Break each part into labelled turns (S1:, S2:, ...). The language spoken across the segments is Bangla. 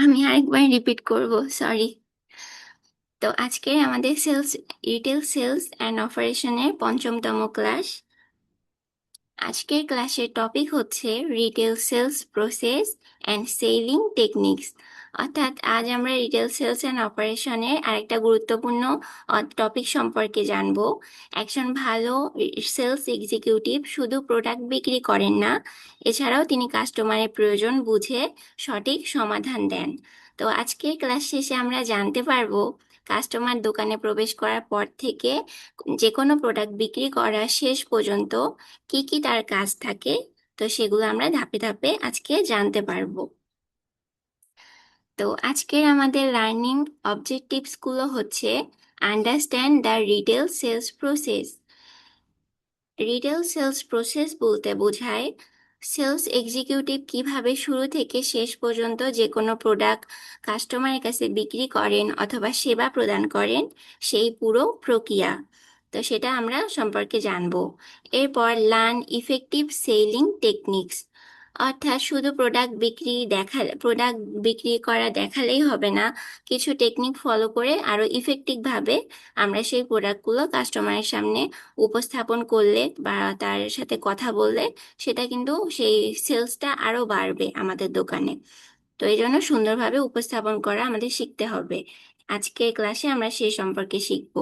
S1: আমি আরেকবার রিপিট করব, সরি। তো আজকে আমাদের রিটেল সেলস অ্যান্ড অপারেশনের পঞ্চমতম ক্লাস। আজকের ক্লাসের টপিক হচ্ছে retail sales process and selling techniques. অর্থাৎ আজ আমরা রিটেল সেলস অ্যান্ড অপারেশনের আরেকটা গুরুত্বপূর্ণ টপিক সম্পর্কে জানবো। একজন ভালো সেলস এক্সিকিউটিভ শুধু প্রোডাক্ট বিক্রি করেন না, এছাড়াও তিনি কাস্টমারের প্রয়োজন বুঝে সঠিক সমাধান দেন। তো আজকের ক্লাস শেষে আমরা জানতে পারবো কাস্টমার দোকানে প্রবেশ করার পর থেকে যে কোনো প্রোডাক্ট বিক্রি করা শেষ পর্যন্ত কি কি তার কাজ থাকে। তো সেগুলো আমরা ধাপে ধাপে আজকে জানতে পারবো। তো আজকের আমাদের লার্নিং অবজেক্টিভস গুলো হচ্ছে understand the retail sales process. Retail sales process বলতে বোঝায় সেলস এক্সিকিউটিভ কিভাবে শুরু থেকে শেষ পর্যন্ত যে কোনো প্রোডাক্ট কাস্টমারের কাছে বিক্রি করেন অথবা সেবা প্রদান করেন, সেই পুরো প্রক্রিয়া। তো সেটা আমরা সম্পর্কে জানবো। এরপর লার্ন ইফেক্টিভ সেলিং টেকনিক্স। অর্থাৎ শুধু প্রোডাক্ট বিক্রি করা দেখালেই হবে না, কিছু টেকনিক ফলো করে আরো ইফেক্টিভ ভাবে আমরা সেই প্রোডাক্টগুলো কাস্টমারের সামনে উপস্থাপন করলে বা তার সাথে কথা বললে সেটা কিন্তু সেই সেলসটা আরো বাড়বে আমাদের দোকানে। তো এই জন্য সুন্দরভাবে উপস্থাপন করা আমাদের শিখতে হবে। আজকের ক্লাসে আমরা সেই সম্পর্কে শিখব।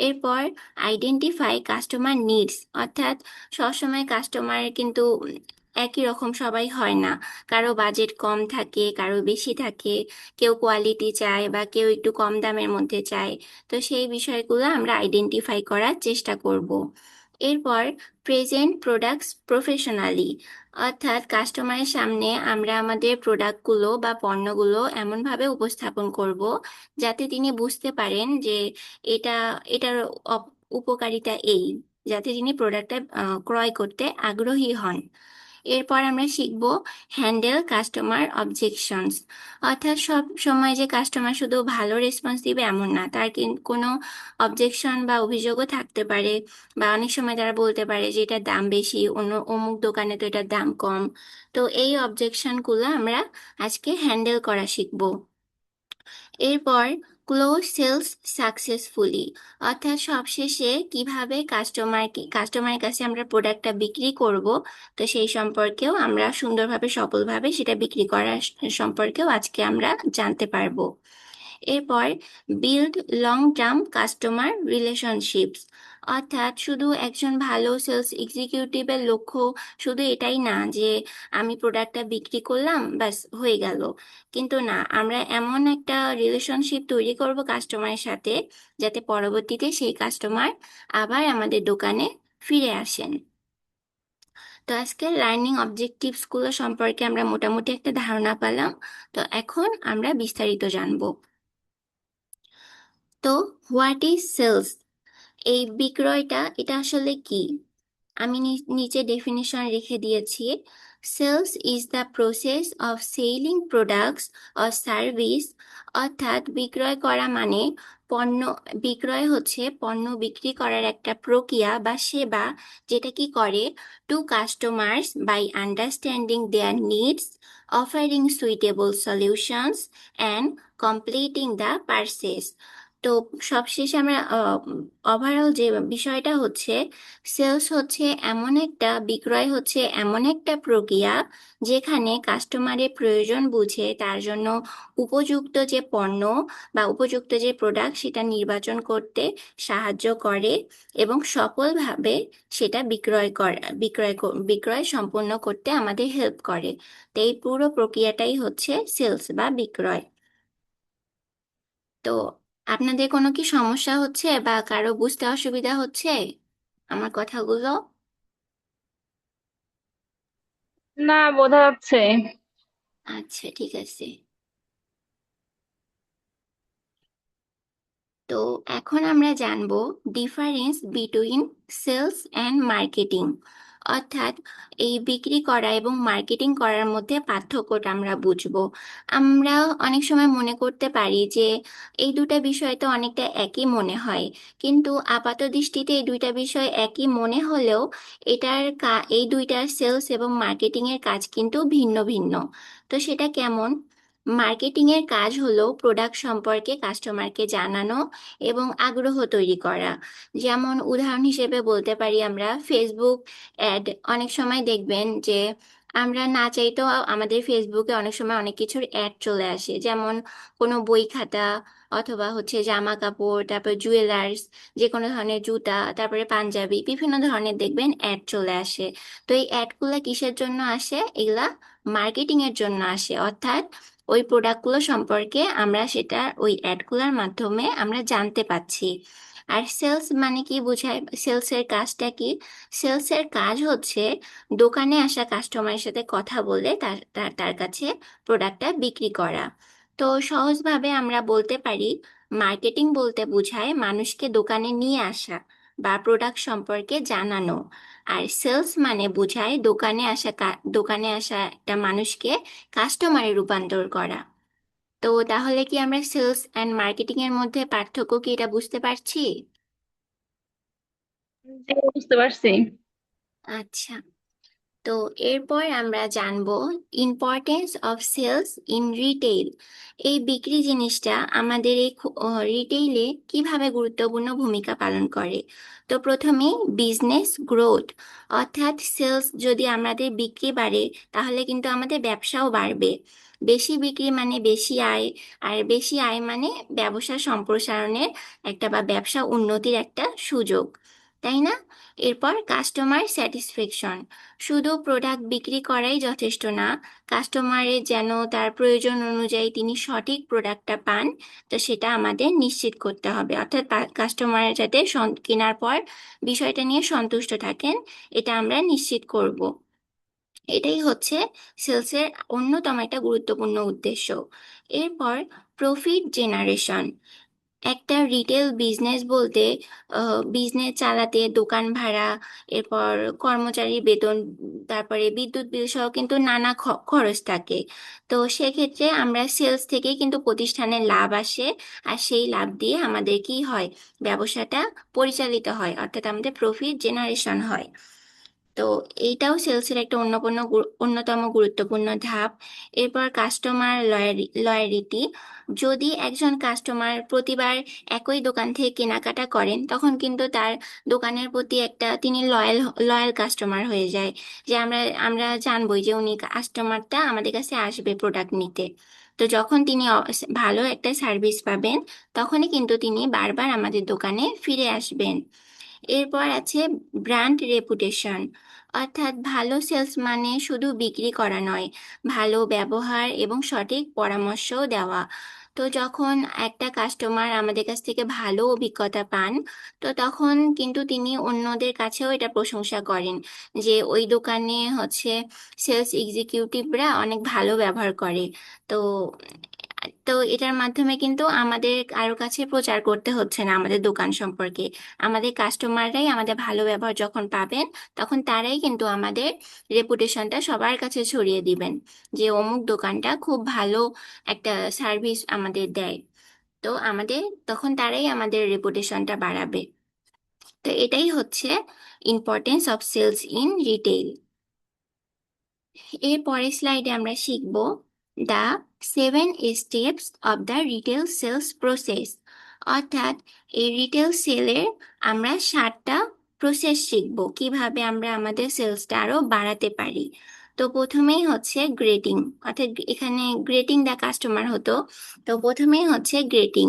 S1: এরপর আইডেন্টিফাই কাস্টমার নিডস। অর্থাৎ সবসময় কাস্টমার কিন্তু একই রকম সবাই হয় না। কারো বাজেট কম থাকে, কারো বেশি থাকে, কেউ কোয়ালিটি চায় বা কেউ একটু কম দামের মধ্যে চায়। তো সেই বিষয়গুলো আমরা আইডেন্টিফাই করার চেষ্টা করব। এরপর প্রেজেন্ট প্রোডাক্টস প্রফেশনালি। অর্থাৎ কাস্টমারের সামনে আমরা আমাদের প্রোডাক্টগুলো বা পণ্যগুলো এমনভাবে উপস্থাপন করব যাতে তিনি বুঝতে পারেন যে এটা এটার উপকারিতা এই, যাতে তিনি প্রোডাক্টটা ক্রয় করতে আগ্রহী হন। এরপর আমরা শিখব হ্যান্ডেল কাস্টমার অবজেকশনস। অর্থাৎ সব সময় যে কাস্টমার শুধু ভালো রেসপন্স দিবে এমন না, তার কোনো অবজেকশন বা অভিযোগও থাকতে পারে। বা অনেক সময় তারা বলতে পারে যে এটার দাম বেশি, অন্য অমুক দোকানে তো এটার দাম কম। তো এই অবজেকশনগুলো আমরা আজকে হ্যান্ডেল করা শিখব। এরপর ক্লোজ সেলস সাকসেসফুলি। অর্থাৎ সবশেষে কিভাবে কাস্টমারের কাছে আমরা প্রোডাক্টটা বিক্রি করব, তো সেই সম্পর্কেও আমরা সুন্দরভাবে সফলভাবে সেটা বিক্রি করার সম্পর্কেও আজকে আমরা জানতে পারবো। এরপর build long term customer relationships. অর্থাৎ শুধু একজন ভালো সেলস এক্সিকিউটিভের লক্ষ্য শুধু এটাই না যে আমি প্রোডাক্টটা বিক্রি করলাম ব্যাস হয়ে গেল। কিন্তু না, আমরা এমন একটা রিলেশনশিপ তৈরি করব কাস্টমারের সাথে যাতে পরবর্তীতে সেই কাস্টমার আবার আমাদের দোকানে ফিরে আসেন। তো আজকে লার্নিং অবজেক্টিভস গুলো সম্পর্কে আমরা মোটামুটি একটা ধারণা পেলাম। তো এখন আমরা বিস্তারিত জানবো। তো হোয়াট ইজ সেলস? এই বিক্রয়টা এটা আসলে কি? আমি নিচে ডেফিনিশন রেখে দিয়েছি। Sales is the process of selling products or service. অর্থাৎ বিক্রয় করা মানে পণ্য বিক্রয় হচ্ছে পণ্য বিক্রি করার একটা প্রক্রিয়া বা সেবা, যেটা কি করে to customers by understanding their needs, offering suitable solutions and completing the purchase. তো সবশেষে আমরা ওভারঅল যে বিষয়টা হচ্ছে, সেলস হচ্ছে বিক্রয় হচ্ছে এমন একটা প্রক্রিয়া যেখানে কাস্টমারের প্রয়োজন বুঝে তার জন্য উপযুক্ত যে পণ্য বা উপযুক্ত যে প্রোডাক্ট সেটা নির্বাচন করতে সাহায্য করে এবং সফলভাবে সেটা বিক্রয় সম্পূর্ণ করতে আমাদের হেল্প করে। তো এই পুরো প্রক্রিয়াটাই হচ্ছে সেলস বা বিক্রয়। তো আপনাদের কোনো কি সমস্যা হচ্ছে বা কারো বুঝতে অসুবিধা হচ্ছে আমার কথাগুলো?
S2: না, বোঝা যাচ্ছে।
S1: আচ্ছা, ঠিক আছে। তো এখন আমরা জানবো difference between sales and marketing. অর্থাৎ এই বিক্রি করা এবং মার্কেটিং করার মধ্যে পার্থক্যটা আমরা বুঝবো। আমরা অনেক সময় মনে করতে পারি যে এই দুটা বিষয় তো অনেকটা একই মনে হয়, কিন্তু আপাত দৃষ্টিতে এই দুইটা বিষয় একই মনে হলেও এই দুইটার সেলস এবং মার্কেটিং এর কাজ কিন্তু ভিন্ন ভিন্ন। তো সেটা কেমন? মার্কেটিং এর কাজ হলো প্রোডাক্ট সম্পর্কে কাস্টমারকে জানানো এবং আগ্রহ তৈরি করা। যেমন উদাহরণ হিসেবে বলতে পারি আমরা ফেসবুক অ্যাড। অনেক সময় দেখবেন যে আমরা না চাইতেও আমাদের ফেসবুকে অনেক সময় অনেক কিছুর অ্যাড চলে আসে, যেমন কোনো বই খাতা অথবা হচ্ছে জামা কাপড়, তারপর জুয়েলার্স, যে কোনো ধরনের জুতা, তারপরে পাঞ্জাবি, বিভিন্ন ধরনের দেখবেন অ্যাড চলে আসে। তো এই অ্যাডগুলা কিসের জন্য আসে? এগুলা মার্কেটিং এর জন্য আসে, অর্থাৎ ওই প্রোডাক্টগুলো সম্পর্কে আমরা সেটা ওই অ্যাডগুলোর মাধ্যমে আমরা জানতে পাচ্ছি। আর সেলস মানে কি বোঝায়? সেলস এর কাজটা কি? সেলস এর কাজ হচ্ছে দোকানে আসা কাস্টমারের সাথে কথা বলে তার তার তার কাছে প্রোডাক্টটা বিক্রি করা। তো সহজভাবে আমরা বলতে পারি মার্কেটিং বলতে বোঝায় মানুষকে দোকানে নিয়ে আসা বা প্রোডাক্ট সম্পর্কে জানানো। আর সেলস মানে বোঝায় দোকানে আসা একটা মানুষকে কাস্টমারে রূপান্তর করা। তো তাহলে কি আমরা সেলস অ্যান্ড মার্কেটিং এর মধ্যে পার্থক্য কি এটা বুঝতে পারছি?
S2: জি, বুঝতে পারছি।
S1: আচ্ছা, তো এরপর আমরা জানবো importance of sales in retail. এই বিক্রি জিনিসটা আমাদের এই রিটেইলে কিভাবে গুরুত্বপূর্ণ ভূমিকা পালন করে। তো প্রথমেই বিজনেস গ্রোথ, অর্থাৎ সেলস যদি আমাদের বিক্রি বাড়ে তাহলে কিন্তু আমাদের ব্যবসাও বাড়বে। বেশি বিক্রি মানে বেশি আয়, আর বেশি আয় মানে ব্যবসা সম্প্রসারণের একটা বা ব্যবসা উন্নতির একটা সুযোগ, তাই না? এরপর কাস্টমার স্যাটিসফ্যাকশন, শুধু প্রোডাক্ট বিক্রি করাই যথেষ্ট না, কাস্টমারের যেন তার প্রয়োজন অনুযায়ী তিনি সঠিক প্রোডাক্টটা পান, তো সেটা আমাদের নিশ্চিত করতে হবে। অর্থাৎ কাস্টমার যাতে কেনার পর বিষয়টা নিয়ে সন্তুষ্ট থাকেন, এটা আমরা নিশ্চিত করব। এটাই হচ্ছে সেলসের অন্যতম একটা গুরুত্বপূর্ণ উদ্দেশ্য। এরপর প্রফিট জেনারেশন। একটা রিটেল বিজনেস বলতে বিজনেস চালাতে দোকান ভাড়া, এরপর কর্মচারী বেতন, তারপরে বিদ্যুৎ বিল সহ কিন্তু নানা খরচ থাকে। তো সেক্ষেত্রে আমরা সেলস থেকে কিন্তু প্রতিষ্ঠানের লাভ আসে, আর সেই লাভ দিয়ে আমাদের কি হয়? ব্যবসাটা পরিচালিত হয়, অর্থাৎ আমাদের প্রফিট জেনারেশন হয়। তো এইটাও সেলসের একটা অন্যতম গুরুত্বপূর্ণ ধাপ। এরপর কাস্টমার লয়ালিটি। যদি একজন কাস্টমার প্রতিবার একই দোকান থেকে কেনাকাটা করেন তখন কিন্তু তার দোকানের প্রতি একটা তিনি লয়াল লয়াল কাস্টমার হয়ে যায়। যে আমরা আমরা জানবই যে উনি কাস্টমারটা আমাদের কাছে আসবে প্রোডাক্ট নিতে। তো যখন তিনি ভালো একটা সার্ভিস পাবেন তখনই কিন্তু তিনি বারবার আমাদের দোকানে ফিরে আসবেন। এরপর আছে ব্র্যান্ড রেপুটেশন, অর্থাৎ ভালো সেলস মানে শুধু বিক্রি করা নয়, ভালো ব্যবহার এবং সঠিক পরামর্শও দেওয়া। তো যখন একটা কাস্টমার আমাদের কাছ থেকে ভালো অভিজ্ঞতা পান, তো তখন কিন্তু তিনি অন্যদের কাছেও এটা প্রশংসা করেন যে ওই দোকানে হচ্ছে সেলস এক্সিকিউটিভরা অনেক ভালো ব্যবহার করে। তো তো এটার মাধ্যমে কিন্তু আমাদের কারো কাছে প্রচার করতে হচ্ছে না আমাদের দোকান সম্পর্কে। আমাদের কাস্টমাররাই আমাদের ভালো ব্যবহার যখন পাবেন তখন তারাই কিন্তু আমাদের রেপুটেশনটা সবার কাছে ছড়িয়ে দিবেন যে অমুক দোকানটা খুব ভালো একটা সার্ভিস আমাদের দেয়। তো আমাদের তখন তারাই আমাদের রেপুটেশনটা বাড়াবে। তো এটাই হচ্ছে importance of sales in retail. এর পরের স্লাইডে আমরা শিখব the 7 steps of the retail sales process, অর্থাৎ এই রিটেল সেলের আমরা 7টা প্রসেস শিখব কিভাবে আমরা আমাদের সেলসটা আরো বাড়াতে পারি। তো প্রথমেই হচ্ছে গ্রেটিং, অর্থাৎ এখানে গ্রেটিং দ্য কাস্টমার হতো। তো প্রথমেই হচ্ছে গ্রেটিং,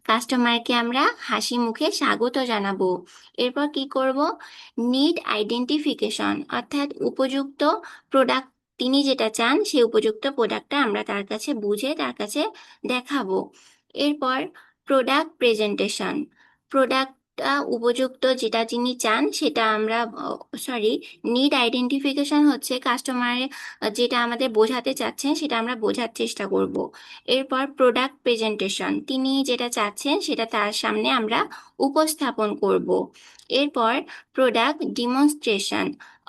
S1: কাস্টমারকে আমরা হাসি মুখে স্বাগত জানাবো। এরপর কি করব? নিড আইডেন্টিফিকেশন, অর্থাৎ উপযুক্ত প্রোডাক্ট, তিনি যেটা চান সেই উপযুক্ত প্রোডাক্টটা আমরা তার কাছে বুঝে তার কাছে দেখাবো। এরপর প্রোডাক্ট প্রেজেন্টেশন, প্রোডাক্টটা উপযুক্ত যেটা তিনি চান সেটা আমরা, সরি, নিড আইডেন্টিফিকেশন হচ্ছে কাস্টমারের যেটা আমাদের বোঝাতে চাচ্ছেন সেটা আমরা বোঝার চেষ্টা করব। এরপর প্রোডাক্ট প্রেজেন্টেশন, তিনি যেটা চাচ্ছেন সেটা তার সামনে আমরা উপস্থাপন করব। এরপর প্রোডাক্ট ডিমনস্ট্রেশন,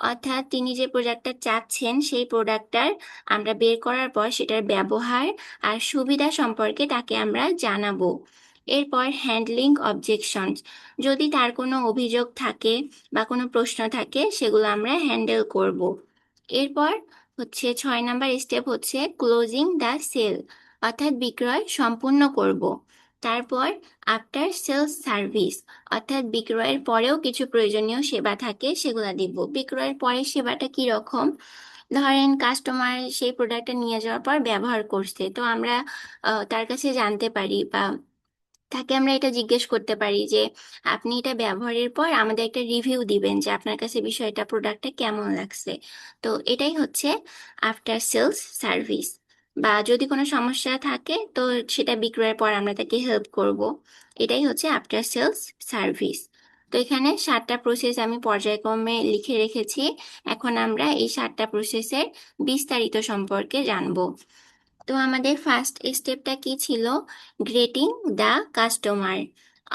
S1: অর্থাৎ তিনি যে প্রোডাক্টটা চাচ্ছেন সেই প্রোডাক্টটার আমরা বের করার পর সেটার ব্যবহার আর সুবিধা সম্পর্কে তাকে আমরা জানাবো। এরপর হ্যান্ডলিং অবজেকশনস, যদি তার কোনো অভিযোগ থাকে বা কোনো প্রশ্ন থাকে সেগুলো আমরা হ্যান্ডেল করব। এরপর হচ্ছে 6 নাম্বার স্টেপ হচ্ছে ক্লোজিং দ্য সেল, অর্থাৎ বিক্রয় সম্পূর্ণ করব। তারপর আফটার সেলস সার্ভিস, অর্থাৎ বিক্রয়ের পরেও কিছু প্রয়োজনীয় সেবা থাকে, সেগুলো দিব। বিক্রয়ের পরের সেবাটা কি রকম? ধরেন কাস্টমার সেই প্রোডাক্টটা নিয়ে যাওয়ার পর ব্যবহার করছে, তো আমরা তার কাছে জানতে পারি বা তাকে আমরা এটা জিজ্ঞেস করতে পারি যে আপনি এটা ব্যবহারের পর আমাদের একটা রিভিউ দিবেন যে আপনার কাছে বিষয়টা, প্রোডাক্টটা কেমন লাগছে। তো এটাই হচ্ছে আফটার সেলস সার্ভিস। বা যদি কোনো সমস্যা থাকে তো সেটা বিক্রয়ের পর আমরা তাকে হেল্প করব। এটাই হচ্ছে আফটার সেলস সার্ভিস। তো এখানে 7টা প্রসেস আমি পর্যায়ক্রমে লিখে রেখেছি। এখন আমরা এই 7টা প্রসেসের বিস্তারিত সম্পর্কে জানবো। তো আমাদের ফার্স্ট স্টেপটা কি ছিল? গ্রেটিং দ্য কাস্টমার,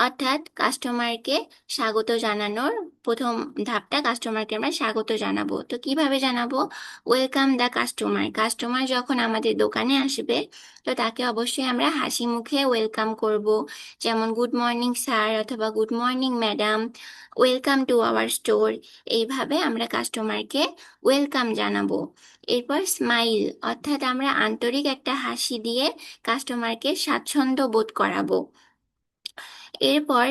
S1: অর্থাৎ কাস্টমারকে স্বাগত জানানোর প্রথম ধাপটা, কাস্টমারকে আমরা স্বাগত জানাবো। তো কিভাবে জানাবো? ওয়েলকাম দ্য কাস্টমার, কাস্টমার যখন আমাদের দোকানে আসবে তো তাকে অবশ্যই আমরা হাসি মুখে ওয়েলকাম করব। যেমন গুড মর্নিং স্যার অথবা good morning madam, welcome to our store. এইভাবে আমরা কাস্টমারকে ওয়েলকাম জানাবো। এরপর স্মাইল, অর্থাৎ আমরা আন্তরিক একটা হাসি দিয়ে কাস্টমারকে স্বাচ্ছন্দ্য বোধ করাবো। এরপর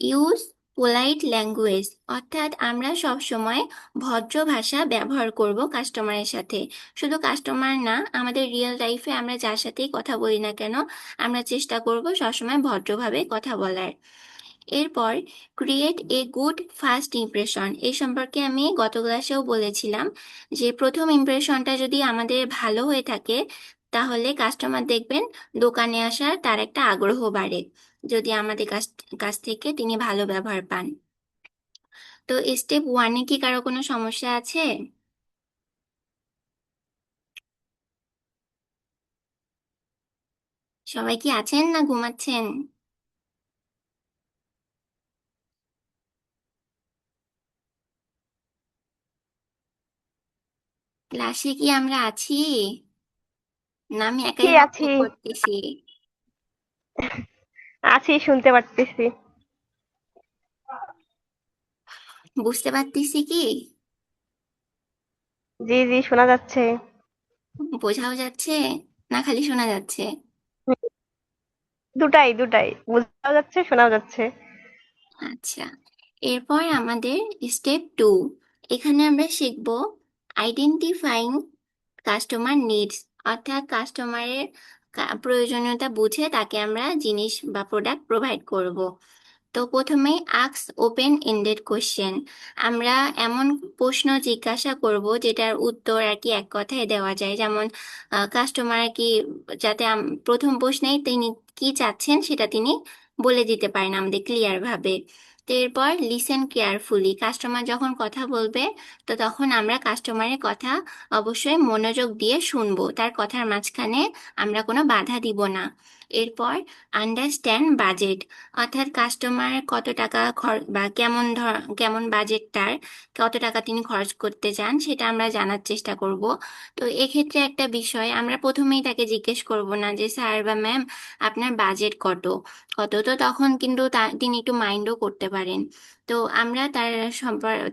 S1: ইউজ পোলাইট ল্যাঙ্গুয়েজ, অর্থাৎ আমরা সব সময় ভদ্র ভাষা ব্যবহার করব কাস্টমারের সাথে। শুধু কাস্টমার না, আমাদের রিয়েল লাইফে আমরা যার সাথেই কথা বলি না কেন, আমরা চেষ্টা করব সবসময় ভদ্রভাবে কথা বলার। এরপর create a good first impression, এই সম্পর্কে আমি গত ক্লাসেও বলেছিলাম যে প্রথম ইমপ্রেশনটা যদি আমাদের ভালো হয়ে থাকে তাহলে কাস্টমার দেখবেন দোকানে আসার তার একটা আগ্রহ বাড়ে, যদি আমাদের কাছ কাছ থেকে তিনি ভালো ব্যবহার পান। তো স্টেপ 1-এ কি কারো কোনো সমস্যা আছে? সবাই কি আছেন না ঘুমাচ্ছেন? ক্লাসে কি আমরা আছি, না আমি
S3: আছি
S1: একাই বকবক
S3: আছি
S1: করতেছি?
S3: আছি শুনতে পারতেছি।
S1: বুঝতে পারতেছি কি?
S3: জি জি শোনা যাচ্ছে।
S1: বোঝাও যাচ্ছে না খালি শোনা যাচ্ছে?
S3: হুম, দুটাই দুটাই বোঝাও যাচ্ছে শোনাও যাচ্ছে।
S1: আচ্ছা, এরপর আমাদের স্টেপ 2, এখানে আমরা শিখব আইডেন্টিফাইং কাস্টমার নিডস, অর্থাৎ কাস্টমারের প্রয়োজনীয়তা বুঝে তাকে আমরা জিনিস বা প্রোডাক্ট প্রোভাইড করব। তো প্রথমেই আস্ক ওপেন এন্ডেড কোশ্চেন, আমরা এমন প্রশ্ন জিজ্ঞাসা করব যেটার উত্তর আর কি এক কথায় দেওয়া যায়। যেমন কাস্টমার কি, যাতে প্রথম প্রশ্নেই তিনি কি চাচ্ছেন সেটা তিনি বলে দিতে পারেন আমাদের ক্লিয়ার ভাবে। তো এরপর লিসেন কেয়ারফুলি, কাস্টমার যখন কথা বলবে তো তখন আমরা কাস্টমারের কথা অবশ্যই মনোযোগ দিয়ে শুনবো, তার কথার মাঝখানে আমরা কোনো বাধা দিব না। এরপর আন্ডারস্ট্যান্ড বাজেট, অর্থাৎ কাস্টমার কত টাকা খরচ বা কেমন বাজেট তার, কত টাকা তিনি খরচ করতে চান সেটা আমরা জানার চেষ্টা করব। তো এক্ষেত্রে একটা বিষয়, আমরা প্রথমেই তাকে জিজ্ঞেস করব না যে স্যার বা ম্যাম আপনার বাজেট কত কত, তো তখন কিন্তু তিনি একটু মাইন্ডও করতে পারেন। তো আমরা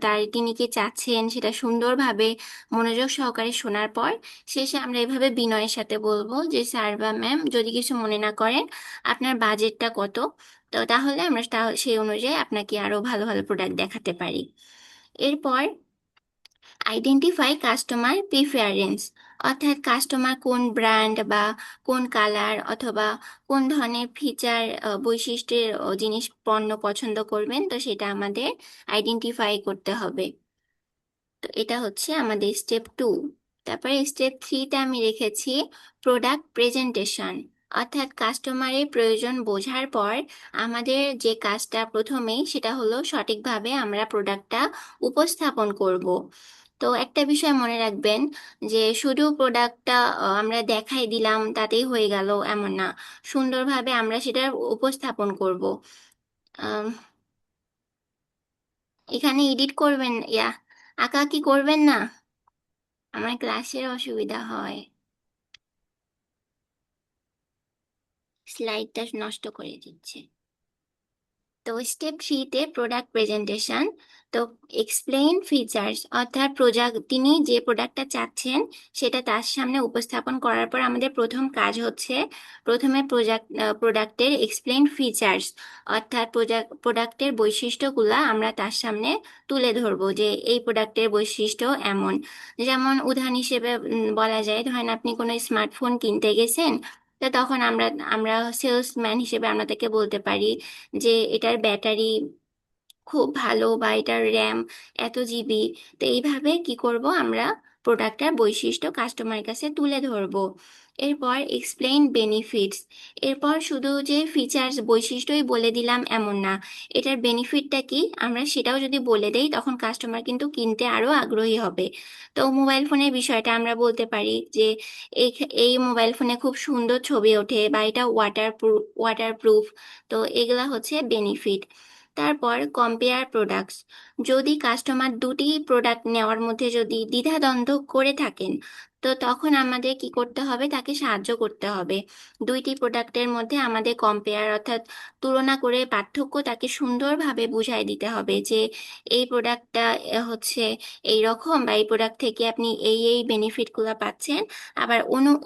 S1: তার তিনি কি চাচ্ছেন সেটা সুন্দরভাবে মনোযোগ সহকারে শোনার পর শেষে আমরা এভাবে বিনয়ের সাথে বলবো যে স্যার বা ম্যাম যদি কিছু মনে না করেন আপনার বাজেটটা কত, তো তাহলে আমরা সেই অনুযায়ী আপনাকে আরো ভালো ভালো প্রোডাক্ট দেখাতে পারি। এরপর আইডেন্টিফাই কাস্টমার প্রিফারেন্স, অর্থাৎ কাস্টমার কোন ব্র্যান্ড বা কোন কালার অথবা কোন ধরনের ফিচার বৈশিষ্ট্যের জিনিস পণ্য পছন্দ করবেন, তো সেটা আমাদের আইডেন্টিফাই করতে হবে। তো এটা হচ্ছে আমাদের স্টেপ 2। তারপরে স্টেপ 3-তে আমি রেখেছি প্রোডাক্ট প্রেজেন্টেশন, অর্থাৎ কাস্টমারের প্রয়োজন বোঝার পর আমাদের যে কাজটা প্রথমেই সেটা হলো সঠিকভাবে আমরা প্রোডাক্টটা উপস্থাপন করব। তো একটা বিষয় মনে রাখবেন যে শুধু প্রোডাক্টটা আমরা দেখাই দিলাম তাতেই হয়ে গেল এমন না, সুন্দরভাবে আমরা সেটা উপস্থাপন করব। আম, এখানে এডিট করবেন, আঁকা কি করবেন না? আমার ক্লাসের অসুবিধা হয়, স্লাইডটা নষ্ট করে দিচ্ছে। তো স্টেপ 3-তে প্রোডাক্ট প্রেজেন্টেশন। তো এক্সপ্লেইন ফিচার্স, অর্থাৎ তিনি যে প্রোডাক্টটা চাচ্ছেন সেটা তার সামনে উপস্থাপন করার পর আমাদের প্রথম কাজ হচ্ছে প্রথমে প্রোডাক্টের এক্সপ্লেইন ফিচার্স, অর্থাৎ প্রোডাক্টের বৈশিষ্ট্যগুলা আমরা তার সামনে তুলে ধরবো যে এই প্রোডাক্টের বৈশিষ্ট্য এমন। যেমন উদাহরণ হিসেবে বলা যায়, ধরেন আপনি কোনো স্মার্টফোন কিনতে গেছেন, তো তখন আমরা আমরা সেলসম্যান হিসেবে আমরা তাকে বলতে পারি যে এটার ব্যাটারি খুব ভালো বা এটার র্যাম এত জিবি। তো এইভাবে কি করব, আমরা প্রোডাক্টটার বৈশিষ্ট্য কাস্টমারের কাছে তুলে ধরবো। এরপর এক্সপ্লেইন বেনিফিটস। এরপর শুধু যে ফিচার্স বৈশিষ্ট্যই বলে দিলাম এমন না, এটার বেনিফিটটা কি আমরা সেটাও যদি বলে দেই তখন কাস্টমার কিন্তু কিনতে আরো আগ্রহী হবে। তো মোবাইল ফোনের বিষয়টা আমরা বলতে পারি যে এই এই মোবাইল ফোনে খুব সুন্দর ছবি ওঠে বা এটা ওয়াটারপ্রুফ। তো এগুলা হচ্ছে বেনিফিট। তারপর কম্পেয়ার প্রোডাক্টস। যদি কাস্টমার দুটি প্রোডাক্ট নেওয়ার মধ্যে যদি দ্বিধাদ্বন্দ্ব করে থাকেন, তো তখন আমাদের কি করতে হবে, তাকে সাহায্য করতে হবে। দুইটি প্রোডাক্টের মধ্যে আমাদের কম্পেয়ার অর্থাৎ তুলনা করে পার্থক্য তাকে সুন্দরভাবে বুঝাই দিতে হবে যে এই প্রোডাক্টটা হচ্ছে এই রকম, বা এই প্রোডাক্ট থেকে আপনি এই এই বেনিফিটগুলো পাচ্ছেন, আবার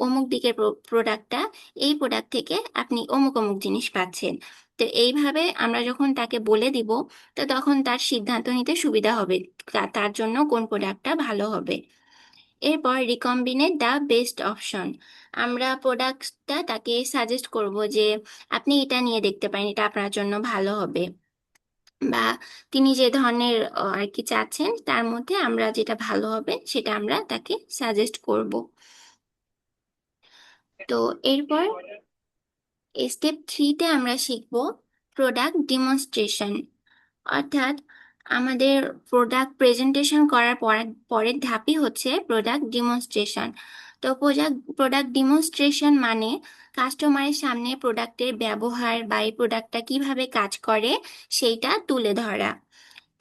S1: অমুক দিকের প্রোডাক্টটা, এই প্রোডাক্ট থেকে আপনি অমুক অমুক জিনিস পাচ্ছেন। তো এইভাবে আমরা যখন তাকে বলে দিব, তো তখন তার সিদ্ধান্ত নিতে সুবিধা হবে তার জন্য কোন প্রোডাক্টটা ভালো হবে। এরপর রিকম্বিনেট দ্য বেস্ট অপশন। আমরা প্রোডাক্টটা তাকে সাজেস্ট করব যে আপনি এটা নিয়ে দেখতে পারেন, এটা আপনার জন্য ভালো হবে। বা তিনি যে ধরনের আর কি চাচ্ছেন তার মধ্যে আমরা যেটা ভালো হবে সেটা আমরা তাকে সাজেস্ট করব। তো এরপর স্টেপ 3-তে আমরা শিখব প্রোডাক্ট ডিমনস্ট্রেশন, অর্থাৎ আমাদের প্রোডাক্ট প্রেজেন্টেশন করার পরের ধাপই হচ্ছে প্রোডাক্ট ডিমনস্ট্রেশন। তো প্রোডাক্ট ডিমনস্ট্রেশন মানে কাস্টমারের সামনে প্রোডাক্টের ব্যবহার বা এই প্রোডাক্টটা কিভাবে কাজ করে সেইটা তুলে ধরা।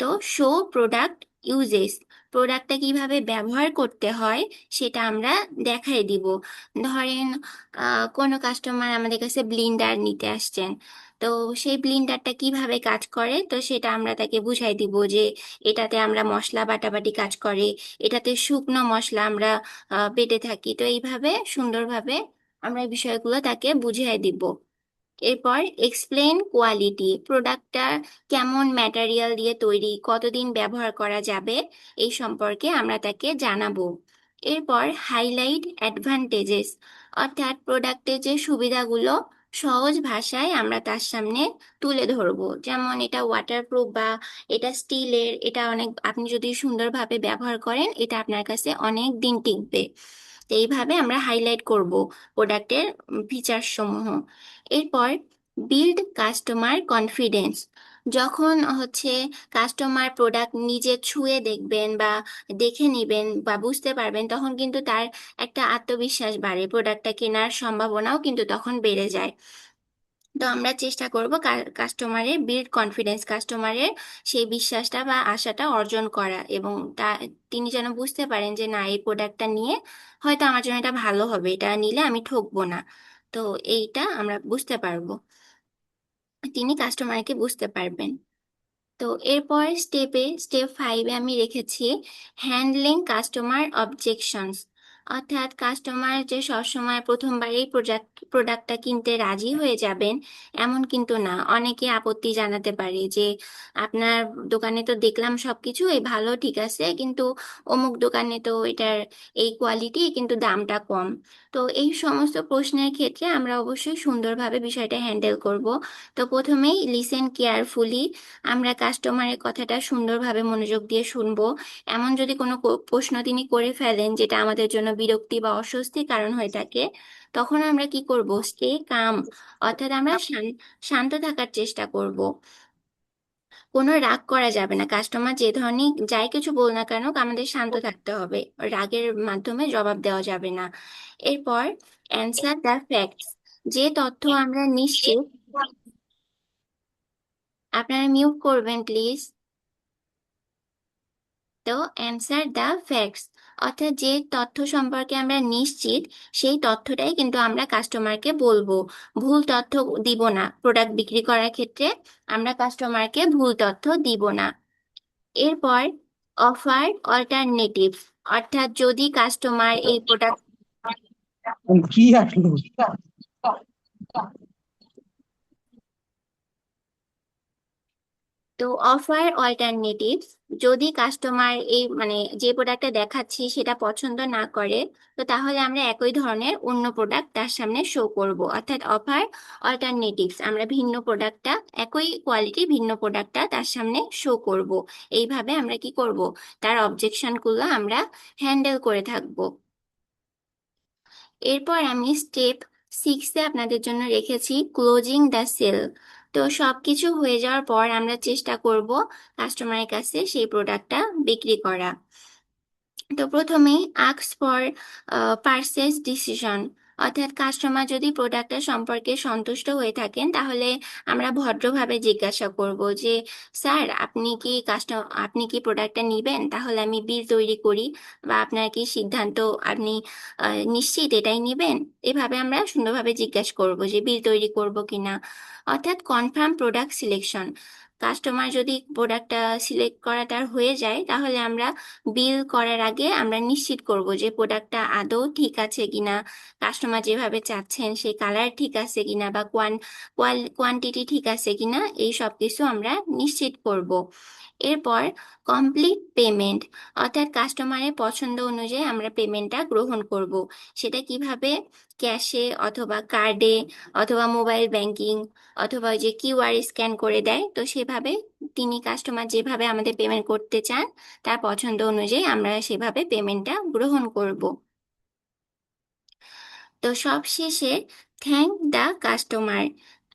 S1: তো শো প্রোডাক্ট ইউজেস, প্রোডাক্টটা কিভাবে ব্যবহার করতে হয় সেটা আমরা দেখাই দিব। ধরেন কোনো কাস্টমার আমাদের কাছে ব্লিন্ডার নিতে আসছেন, তো সেই ব্লিন্ডারটা কিভাবে কাজ করে তো সেটা আমরা তাকে বুঝাই দিব যে এটাতে আমরা মশলা বাটাবাটি কাজ করে, এটাতে শুকনো মশলা আমরা বেটে থাকি। তো এইভাবে সুন্দরভাবে আমরা এই বিষয়গুলো তাকে বুঝিয়ে দিব। এরপর এক্সপ্লেন কোয়ালিটি, প্রোডাক্টটা কেমন ম্যাটেরিয়াল দিয়ে তৈরি, কতদিন ব্যবহার করা যাবে, এই সম্পর্কে আমরা তাকে জানাবো। এরপর হাইলাইট অ্যাডভান্টেজেস, অর্থাৎ প্রোডাক্টের যে সুবিধাগুলো সহজ ভাষায় আমরা তার সামনে তুলে ধরবো। যেমন এটা ওয়াটারপ্রুফ বা এটা স্টিলের, এটা অনেক, আপনি যদি সুন্দরভাবে ব্যবহার করেন এটা আপনার কাছে অনেক দিন টিকবে। তো এইভাবে আমরা হাইলাইট করব প্রোডাক্টের ফিচার সমূহ। এরপর বিল্ড কাস্টমার কনফিডেন্স, যখন হচ্ছে কাস্টমার প্রোডাক্ট নিজে ছুঁয়ে দেখবেন বা দেখে নিবেন বা বুঝতে পারবেন, তখন কিন্তু তার একটা আত্মবিশ্বাস বাড়ে, প্রোডাক্টটা কেনার সম্ভাবনাও কিন্তু তখন বেড়ে যায়। তো আমরা চেষ্টা করব কাস্টমারের বিল্ড কনফিডেন্স, কাস্টমারের সেই বিশ্বাসটা বা আশাটা অর্জন করা, এবং তিনি যেন বুঝতে পারেন যে না, এই প্রোডাক্টটা নিয়ে হয়তো আমার জন্য এটা ভালো হবে, এটা নিলে আমি ঠকবো না। তো এইটা আমরা বুঝতে পারবো, তিনি কাস্টমারকে বুঝতে পারবেন। তো এরপর স্টেপ 5-এ আমি রেখেছি হ্যান্ডলিং কাস্টমার অবজেকশনস, অর্থাৎ কাস্টমার যে সবসময় প্রথমবারেই প্রোডাক্টটা কিনতে রাজি হয়ে যাবেন এমন কিন্তু না। অনেকে আপত্তি জানাতে পারে যে আপনার দোকানে তো দেখলাম সবকিছু এই ভালো, ঠিক আছে, কিন্তু অমুক দোকানে তো এটার এই কোয়ালিটি কিন্তু দামটা কম। তো এই সমস্ত প্রশ্নের ক্ষেত্রে আমরা অবশ্যই সুন্দরভাবে বিষয়টা হ্যান্ডেল করব। তো প্রথমেই লিসেন কেয়ারফুলি, আমরা কাস্টমারের কথাটা সুন্দরভাবে মনোযোগ দিয়ে শুনবো। এমন যদি কোনো প্রশ্ন তিনি করে ফেলেন যেটা আমাদের জন্য বিরক্তি বা অস্বস্তির কারণ হয়ে থাকে, তখন আমরা কি করব, স্টে কাম, অর্থাৎ আমরা শান্ত থাকার চেষ্টা করব। কোনো রাগ করা যাবে না, কাস্টমার যে ধরনের যাই কিছু বল না কেন আমাদের শান্ত থাকতে হবে, রাগের মাধ্যমে জবাব দেওয়া যাবে না। এরপর অ্যান্সার দ্য ফ্যাক্টস, যে তথ্য আমরা নিশ্চিত, আপনারা মিউট করবেন প্লিজ। তো অ্যান্সার দ্য ফ্যাক্টস, অর্থাৎ যে তথ্য সম্পর্কে আমরা নিশ্চিত সেই তথ্যটাই কিন্তু আমরা কাস্টমারকে বলবো, ভুল তথ্য দিব না। প্রোডাক্ট বিক্রি করার ক্ষেত্রে আমরা কাস্টমারকে ভুল তথ্য দিব না। এরপর অফার অল্টারনেটিভ, অর্থাৎ যদি কাস্টমার এই প্রোডাক্ট
S4: কি আসলো?
S1: তো অফার অল্টারনেটিভস, যদি কাস্টমার এই মানে যে প্রোডাক্টটা দেখাচ্ছি সেটা পছন্দ না করে, তো তাহলে আমরা একই ধরনের অন্য প্রোডাক্ট তার সামনে শো করব। অর্থাৎ অফার অল্টারনেটিভস, আমরা ভিন্ন প্রোডাক্টটা, একই কোয়ালিটির ভিন্ন প্রোডাক্টটা তার সামনে শো করব। এইভাবে আমরা কি করব, তার অবজেকশনগুলো আমরা হ্যান্ডেল করে থাকব। এরপর আমি স্টেপ 6-এ আপনাদের জন্য রেখেছি ক্লোজিং দ্য সেল। তো সবকিছু হয়ে যাওয়ার পর আমরা চেষ্টা করব কাস্টমারের কাছে সেই প্রোডাক্টটা বিক্রি করা। তো প্রথমেই আস্ক ফর পারচেজ ডিসিশন, অর্থাৎ কাস্টমার যদি প্রোডাক্টটা সম্পর্কে সন্তুষ্ট হয়ে থাকেন তাহলে আমরা ভদ্রভাবে জিজ্ঞাসা করব যে স্যার, আপনি কি প্রোডাক্টটা নেবেন, তাহলে আমি বিল তৈরি করি, বা আপনার কি সিদ্ধান্ত, আপনি নিশ্চিত এটাই নেবেন। এভাবে আমরা সুন্দরভাবে জিজ্ঞাসা করব যে বিল তৈরি করব কিনা। অর্থাৎ কনফার্ম প্রোডাক্ট সিলেকশন, কাস্টমার যদি প্রোডাক্টটা সিলেক্ট করা তার হয়ে যায় তাহলে আমরা বিল করার আগে আমরা নিশ্চিত করব যে প্রোডাক্টটা আদৌ ঠিক আছে কিনা, কাস্টমার যেভাবে চাচ্ছেন সেই কালার ঠিক আছে কিনা, বা কোয়ান্টিটি ঠিক আছে কিনা, এই সব কিছু আমরা নিশ্চিত করব। এরপর কমপ্লিট পেমেন্ট, অর্থাৎ কাস্টমারের পছন্দ অনুযায়ী আমরা পেমেন্টটা গ্রহণ করব। সেটা কিভাবে, ক্যাশে অথবা কার্ডে অথবা মোবাইল ব্যাংকিং অথবা ওই যে কিউআর স্ক্যান করে দেয়, তো সেভাবে তিনি কাস্টমার যেভাবে আমাদের পেমেন্ট করতে চান তার পছন্দ অনুযায়ী আমরা সেভাবে পেমেন্টটা গ্রহণ করব। তো সবশেষে থ্যাংক দ্য কাস্টমার,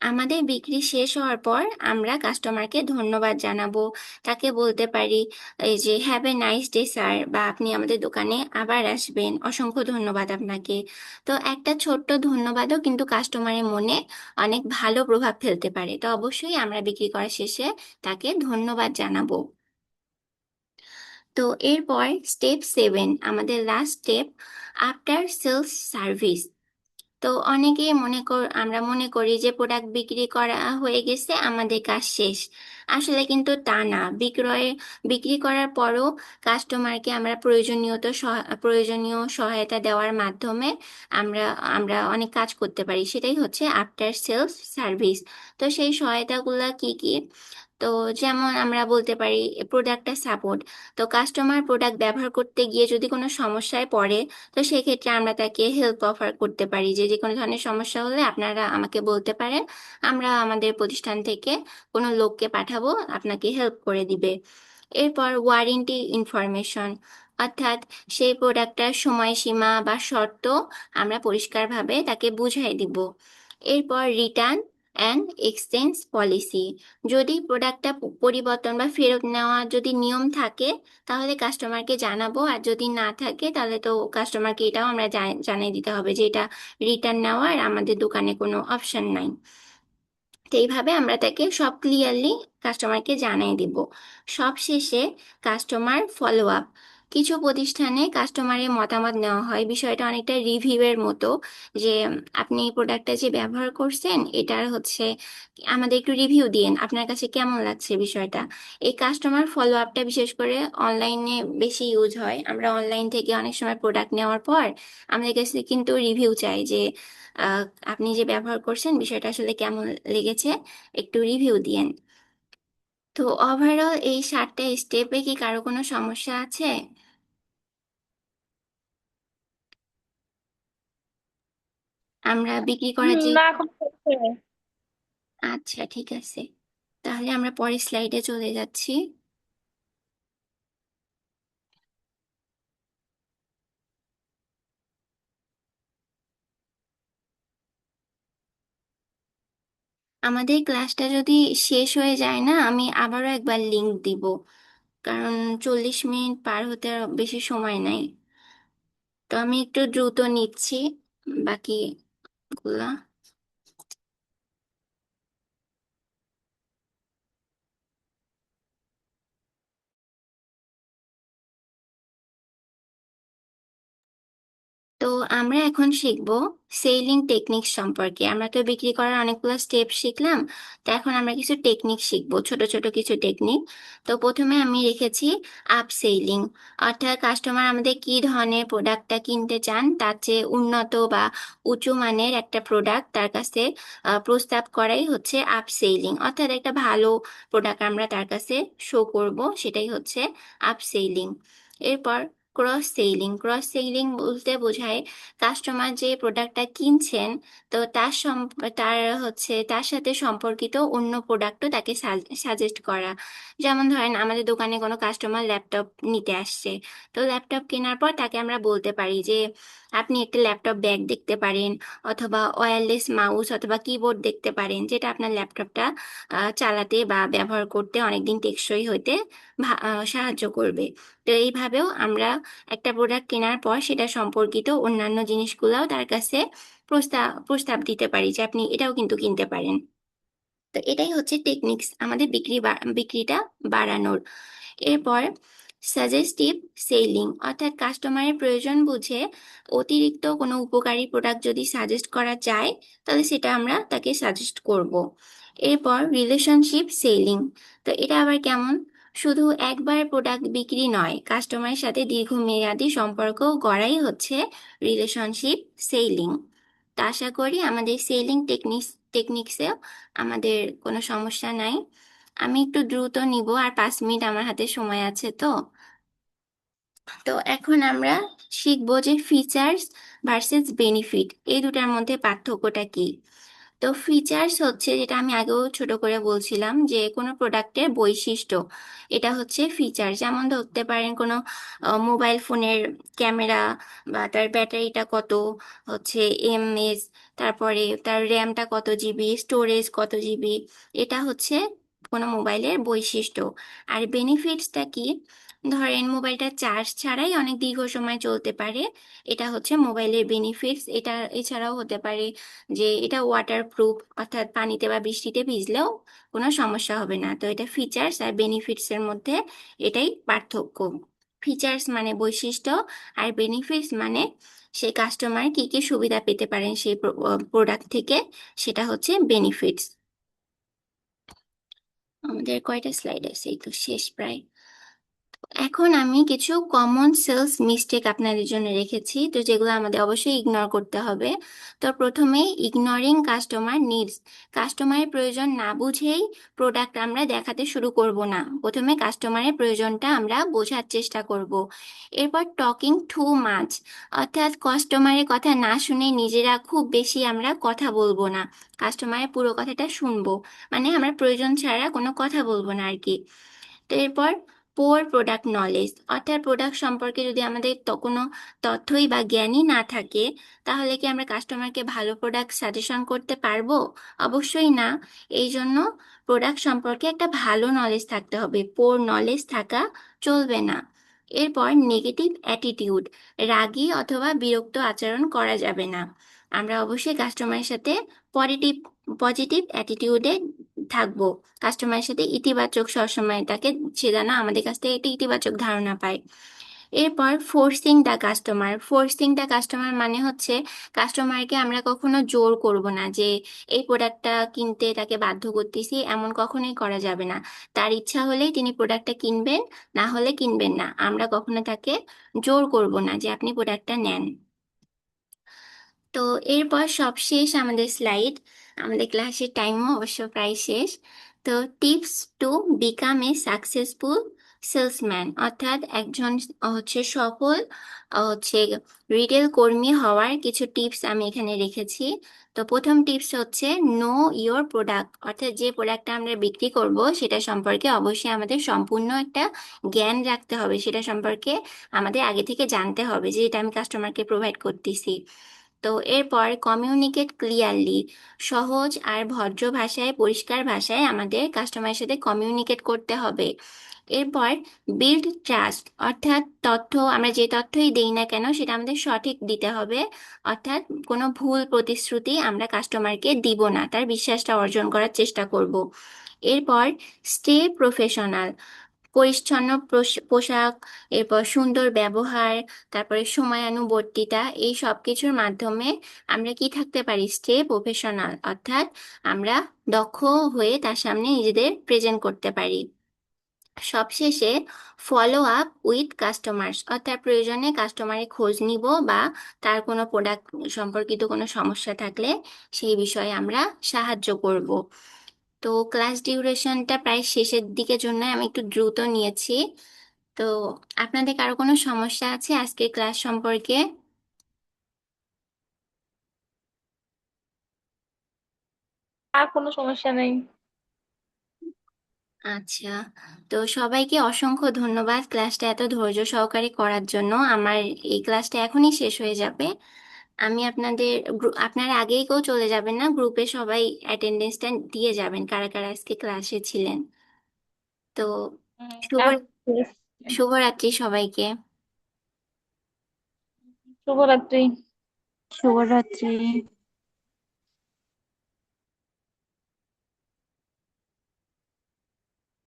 S1: আমাদের বিক্রি শেষ হওয়ার পর আমরা কাস্টমারকে ধন্যবাদ জানাবো। তাকে বলতে পারি এই যে have a nice day sir, বা আপনি আমাদের দোকানে আবার আসবেন, অসংখ্য ধন্যবাদ আপনাকে। তো একটা ছোট্ট ধন্যবাদও কিন্তু কাস্টমারের মনে অনেক ভালো প্রভাব ফেলতে পারে। তো অবশ্যই আমরা বিক্রি করার শেষে তাকে ধন্যবাদ জানাবো। তো এরপর স্টেপ 7, আমাদের last step, after sales service. তো অনেকেই আমরা মনে করি যে প্রোডাক্ট বিক্রি করা হয়ে গেছে, আমাদের কাজ শেষ। আসলে কিন্তু তা না। বিক্রি করার পরও কাস্টমারকে আমরা প্রয়োজনীয় সহায়তা দেওয়ার মাধ্যমে আমরা আমরা অনেক কাজ করতে পারি, সেটাই হচ্ছে আফটার সেলস সার্ভিস। তো সেই সহায়তাগুলো কি কি, তো যেমন আমরা বলতে পারি প্রোডাক্টটা সাপোর্ট, তো কাস্টমার প্রোডাক্ট ব্যবহার করতে গিয়ে যদি কোনো সমস্যায় পড়ে, তো সেক্ষেত্রে আমরা তাকে হেল্প অফার করতে পারি যে যে কোনো ধরনের সমস্যা হলে আপনারা আমাকে বলতে পারেন, আমরা আমাদের প্রতিষ্ঠান থেকে কোনো লোককে পাঠাবো, আপনাকে হেল্প করে দিবে। এরপর ওয়ারেন্টি ইনফরমেশন, অর্থাৎ সেই প্রোডাক্টটার সময়সীমা বা শর্ত আমরা পরিষ্কারভাবে তাকে বুঝাই দিব। এরপর রিটার্ন অ্যান্ড এক্সচেঞ্জ পলিসি, যদি প্রোডাক্টটা পরিবর্তন বা ফেরত নেওয়া যদি নিয়ম থাকে তাহলে কাস্টমারকে জানাবো, আর যদি না থাকে তাহলে তো কাস্টমারকে এটাও আমরা জানিয়ে দিতে হবে যে এটা রিটার্ন নেওয়ার আমাদের দোকানে কোনো অপশন নাই। তো এইভাবে আমরা তাকে সব ক্লিয়ারলি কাস্টমারকে জানিয়ে দিব। সবশেষে কাস্টমার ফলো আপ, কিছু প্রতিষ্ঠানে কাস্টমারের মতামত নেওয়া হয়, বিষয়টা অনেকটা রিভিউয়ের মতো, যে আপনি এই প্রোডাক্টটা যে ব্যবহার করছেন এটার হচ্ছে আমাদের একটু রিভিউ দিন, আপনার কাছে কেমন লাগছে বিষয়টা। এই কাস্টমার ফলো আপটা বিশেষ করে অনলাইনে বেশি ইউজ হয়। আমরা অনলাইন থেকে অনেক সময় প্রোডাক্ট নেওয়ার পর আমাদের কাছে কিন্তু রিভিউ চাই যে আহ, আপনি যে ব্যবহার করছেন বিষয়টা আসলে কেমন লেগেছে, একটু রিভিউ দিয়েন। তো ওভারঅল এই 7টা স্টেপে কি কারো কোনো সমস্যা আছে? আমরা বিক্রি করার যে,
S2: না, এখন হচ্ছে।
S1: আচ্ছা ঠিক আছে, তাহলে আমরা পরের স্লাইডে চলে যাচ্ছি। আমাদের ক্লাসটা যদি শেষ হয়ে যায় না, আমি আবারও একবার লিংক দিব, কারণ 40 মিনিট পার হতে আর বেশি সময় নাই। তো আমি একটু দ্রুত নিচ্ছি বাকিগুলা। তো আমরা এখন শিখব সেলিং টেকনিক সম্পর্কে। আমরা তো বিক্রি করার অনেকগুলো স্টেপ শিখলাম, তো এখন আমরা কিছু টেকনিক শিখব, ছোট ছোট কিছু টেকনিক। তো প্রথমে আমি রেখেছি আপ সেলিং, অর্থাৎ কাস্টমার আমাদের কি ধরনের প্রোডাক্টটা কিনতে চান, তার চেয়ে উন্নত বা উঁচু মানের একটা প্রোডাক্ট তার কাছে প্রস্তাব করাই হচ্ছে আপ সেলিং, অর্থাৎ একটা ভালো প্রোডাক্ট আমরা তার কাছে শো করব, সেটাই হচ্ছে আপ সেলিং। এরপর ক্রস সেলিং। ক্রস সেলিং বলতে বোঝায় কাস্টমার যে প্রোডাক্টটা কিনছেন, তো তার হচ্ছে তার সাথে সম্পর্কিত অন্য প্রোডাক্টও তাকে সাজেস্ট করা। যেমন ধরেন আমাদের দোকানে কোনো কাস্টমার ল্যাপটপ নিতে আসছে, তো ল্যাপটপ কেনার পর তাকে আমরা বলতে পারি যে আপনি একটা ল্যাপটপ ব্যাগ দেখতে পারেন, অথবা ওয়্যারলেস মাউস অথবা কিবোর্ড দেখতে পারেন, যেটা আপনার ল্যাপটপটা চালাতে বা ব্যবহার করতে অনেকদিন টেকসই হতে সাহায্য করবে। তো এইভাবেও আমরা একটা প্রোডাক্ট কেনার পর সেটা সম্পর্কিত অন্যান্য জিনিসগুলোও তার কাছে প্রস্তাব দিতে পারি যে আপনি এটাও কিন্তু কিনতে পারেন। তো এটাই হচ্ছে টেকনিক্স আমাদের বিক্রিটা বাড়ানোর। এরপর সাজেস্টিভ সেলিং, অর্থাৎ কাস্টমারের প্রয়োজন বুঝে অতিরিক্ত কোনো উপকারী প্রোডাক্ট যদি সাজেস্ট করা যায়, তাহলে সেটা আমরা তাকে সাজেস্ট করব। এরপর রিলেশনশিপ সেলিং। তো এটা আবার কেমন? শুধু একবার প্রোডাক্ট বিক্রি নয়, কাস্টমারের সাথে দীর্ঘমেয়াদী সম্পর্ক গড়াই হচ্ছে রিলেশনশিপ সেলিং। তা আশা করি আমাদের সেলিং টেকনিক্সে আমাদের কোনো সমস্যা নাই। আমি একটু দ্রুত নিব, আর 5 মিনিট আমার হাতে সময় আছে। তো তো এখন আমরা শিখবো যে ফিচার্স ভার্সেস বেনিফিট, এই দুটার মধ্যে পার্থক্যটা কি। তো ফিচার্স হচ্ছে, যেটা আমি আগেও ছোট করে বলছিলাম, যে কোনো প্রোডাক্টের বৈশিষ্ট্য, এটা হচ্ছে ফিচার। যেমন ধরতে পারেন কোনো মোবাইল ফোনের ক্যামেরা, বা তার ব্যাটারিটা কত হচ্ছে এমএস, তারপরে তার র্যামটা কত জিবি, স্টোরেজ কত জিবি, এটা হচ্ছে কোনো মোবাইলের বৈশিষ্ট্য। আর বেনিফিটসটা কি? ধরেন মোবাইলটা চার্জ ছাড়াই অনেক দীর্ঘ সময় চলতে পারে, এটা হচ্ছে মোবাইলের বেনিফিটস। এটা এছাড়াও হতে পারে যে এটা ওয়াটারপ্রুফ, অর্থাৎ পানিতে বা বৃষ্টিতে ভিজলেও কোনো সমস্যা হবে না। তো এটা ফিচার্স আর বেনিফিটস এর মধ্যে এটাই পার্থক্য। ফিচার্স মানে বৈশিষ্ট্য, আর বেনিফিটস মানে সেই কাস্টমার কি কি সুবিধা পেতে পারেন সেই প্রোডাক্ট থেকে, সেটা হচ্ছে বেনিফিটস। আমাদের কয়টা স্লাইড আছে? এই তো শেষ প্রায়। এখন আমি কিছু কমন সেলস মিস্টেক আপনাদের জন্য রেখেছি, তো যেগুলো আমাদের অবশ্যই ইগনোর করতে হবে। তো প্রথমেই ইগনোরিং কাস্টমার নিডস। কাস্টমারের প্রয়োজন না বুঝেই প্রোডাক্ট আমরা দেখাতে শুরু করব না, প্রথমে কাস্টমারের প্রয়োজনটা আমরা বোঝার চেষ্টা করব। এরপর টকিং টু মাচ, অর্থাৎ কাস্টমারের কথা না শুনে নিজেরা খুব বেশি আমরা কথা বলবো না, কাস্টমারের পুরো কথাটা শুনবো, মানে আমরা প্রয়োজন ছাড়া কোনো কথা বলবো না আর কি। তো এরপর পোর প্রোডাক্ট নলেজ, অর্থাৎ প্রোডাক্ট সম্পর্কে যদি আমাদের কোনো তথ্যই বা জ্ঞানই না থাকে, তাহলে কি আমরা কাস্টমারকে ভালো প্রোডাক্ট সাজেশন করতে পারবো? অবশ্যই না। এই জন্য প্রোডাক্ট সম্পর্কে একটা ভালো নলেজ থাকতে হবে, পোর নলেজ থাকা চলবে না। এরপর নেগেটিভ অ্যাটিটিউড, রাগী অথবা বিরক্ত আচরণ করা যাবে না। আমরা অবশ্যই কাস্টমারের সাথে পজিটিভ পজিটিভ অ্যাটিটিউডে থাকবো, কাস্টমারের সাথে ইতিবাচক সবসময় তাকে, সে যেন আমাদের কাছ থেকে একটা ইতিবাচক ধারণা পায়। এরপর ফোর্সিং দ্য কাস্টমার মানে হচ্ছে কাস্টমারকে আমরা কখনো জোর করব না, যে এই প্রোডাক্টটা কিনতে তাকে বাধ্য করতেছি, এমন কখনোই করা যাবে না। তার ইচ্ছা হলেই তিনি প্রোডাক্টটা কিনবেন, না হলে কিনবেন না। আমরা কখনো তাকে জোর করব না যে আপনি প্রোডাক্টটা নেন। তো এরপর সবশেষ আমাদের স্লাইড, আমাদের ক্লাসের টাইমও অবশ্য প্রায় শেষ। তো tips to become a successful salesman, অর্থাৎ একজন হচ্ছে সফল হচ্ছে রিটেল কর্মী হওয়ার কিছু টিপস আমি এখানে রেখেছি। তো প্রথম টিপস হচ্ছে নো ইওর প্রোডাক্ট, অর্থাৎ যে প্রোডাক্টটা আমরা বিক্রি করব সেটা সম্পর্কে অবশ্যই আমাদের সম্পূর্ণ একটা জ্ঞান রাখতে হবে, সেটা সম্পর্কে আমাদের আগে থেকে জানতে হবে যে এটা আমি কাস্টমারকে প্রোভাইড করতেছি। তো এরপর কমিউনিকেট ক্লিয়ারলি, সহজ আর ভদ্র ভাষায়, পরিষ্কার ভাষায় আমাদের কাস্টমারের সাথে কমিউনিকেট করতে হবে। এরপর বিল্ড ট্রাস্ট, অর্থাৎ আমরা যে তথ্যই দেই না কেন সেটা আমাদের সঠিক দিতে হবে, অর্থাৎ কোনো ভুল প্রতিশ্রুতি আমরা কাস্টমারকে দিব না, তার বিশ্বাসটা অর্জন করার চেষ্টা করব। এরপর স্টে প্রফেশনাল, পরিচ্ছন্ন পোশাক, এরপর সুন্দর ব্যবহার, তারপরে সময়ানুবর্তিতা, এই সব কিছুর মাধ্যমে আমরা কি থাকতে পারি, স্টে প্রফেশনাল, অর্থাৎ আমরা দক্ষ হয়ে তার সামনে নিজেদের প্রেজেন্ট করতে পারি। সবশেষে ফলো আপ উইথ কাস্টমার্স, অর্থাৎ প্রয়োজনে কাস্টমারের খোঁজ নিব বা তার কোনো প্রোডাক্ট সম্পর্কিত কোনো সমস্যা থাকলে সেই বিষয়ে আমরা সাহায্য করব। তো ক্লাস ডিউরেশনটা প্রায় শেষের দিকের জন্য আমি একটু দ্রুত নিয়েছি। তো আপনাদের কারো কোনো সমস্যা আছে আজকের ক্লাস সম্পর্কে?
S2: আর কোনো সমস্যা নেই।
S1: আচ্ছা, তো সবাইকে অসংখ্য ধন্যবাদ ক্লাসটা এত ধৈর্য সহকারে করার জন্য। আমার এই ক্লাসটা এখনই শেষ হয়ে যাবে। আমি আপনাদের আপনারা আগেই কেউ চলে যাবেন না, গ্রুপে সবাই অ্যাটেন্ডেন্সটা দিয়ে যাবেন কারা কারা আজকে ক্লাসে ছিলেন। তো শুভ
S2: আচ্ছা,
S1: শুভরাত্রি সবাইকে।
S2: শুভরাত্রি।
S5: শুভরাত্রি।